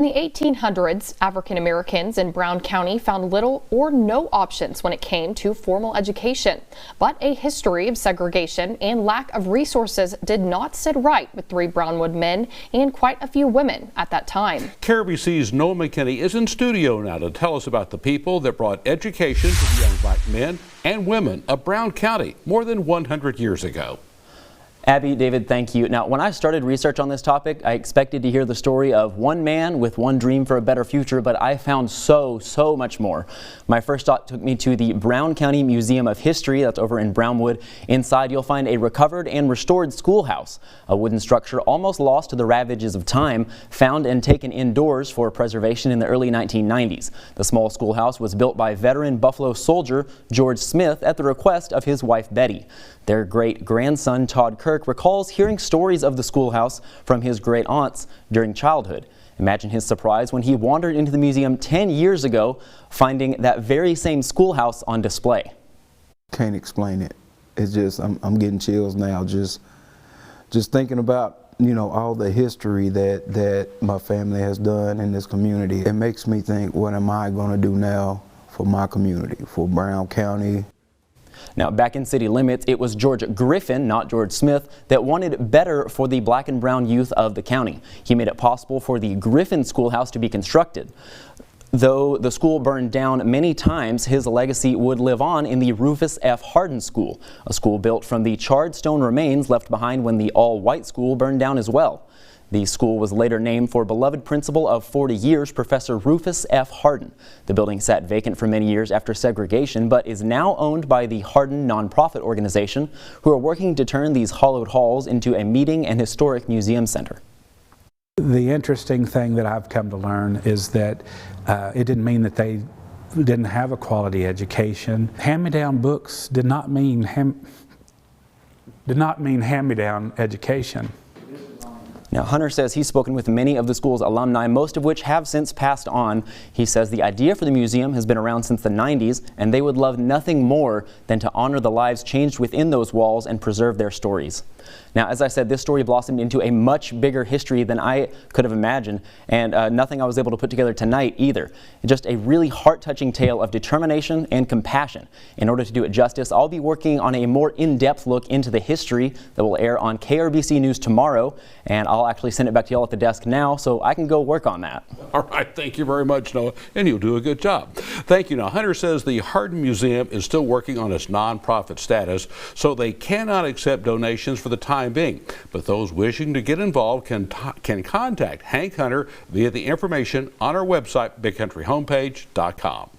In the 1800s, African Americans in Brown County found little or no options when it came to formal education. But a history of segregation and lack of resources did not sit right with 3 Brownwood men and quite a few women at that time. KRBC's Noah McKinney is in studio now to tell us about the people that brought education to the young black men and women of Brown County more than 100 years ago. Abby, David, thank you. Now, when I started research on this topic, I expected to hear the story of one man with one dream for a better future, but I found so much more. My first stop took me to the Brown County Museum of History, that's over in Brownwood. Inside, you'll find a recovered and restored schoolhouse, a wooden structure almost lost to the ravages of time, found and taken indoors for preservation in the early 1990s. The small schoolhouse was built by veteran Buffalo soldier George Smith at the request of his wife Betty. Their great-grandson Todd Kirk recalls hearing stories of the schoolhouse from his great-aunts during childhood. Imagine his surprise when he wandered into the museum 10 years ago, finding that very same schoolhouse on display. Can't explain it. It's just, I'm getting chills now, just thinking about, you know, all the history that my family has done in this community. It makes me think, what am I going to do now for my community, for Brown County? Now, back in city limits, it was George Griffin, not George Smith, that wanted better for the black and brown youth of the county. He made it possible for the Griffin Schoolhouse to be constructed. Though the school burned down many times, his legacy would live on in the Rufus F. Hardin School, a school built from the charred stone remains left behind when the all-white school burned down as well. The school was later named for beloved principal of 40 years, Professor Rufus F. Hardin. The building sat vacant for many years after segregation, but is now owned by the Hardin nonprofit organization, who are working to turn these hollowed halls into a meeting and historic museum center. The interesting thing that I've come to learn is that it didn't mean that they didn't have a quality education. Hand-me-down books did not mean hand-me-down education. Now, Hunter says he's spoken with many of the school's alumni, most of which have since passed on. He says the idea for the museum has been around since the 90s, and they would love nothing more than to honor the lives changed within those walls and preserve their stories. Now, as I said, this story blossomed into a much bigger history than I could have imagined, and nothing I was able to put together tonight either. Just a really heart-touching tale of determination and compassion. In order to do it justice, I'll be working on a more in-depth look into the history that will air on KRBC News tomorrow, and I'll actually send it back to y'all at the desk now so I can go work on that. All right, thank you very much, Noah, and you'll do a good job. Thank you. Now, Hunter says the Hardin Museum is still working on its nonprofit status, so they cannot accept donations for the time being. But those wishing to get involved can contact Hank Hunter via the information on our website, bigcountryhomepage.com.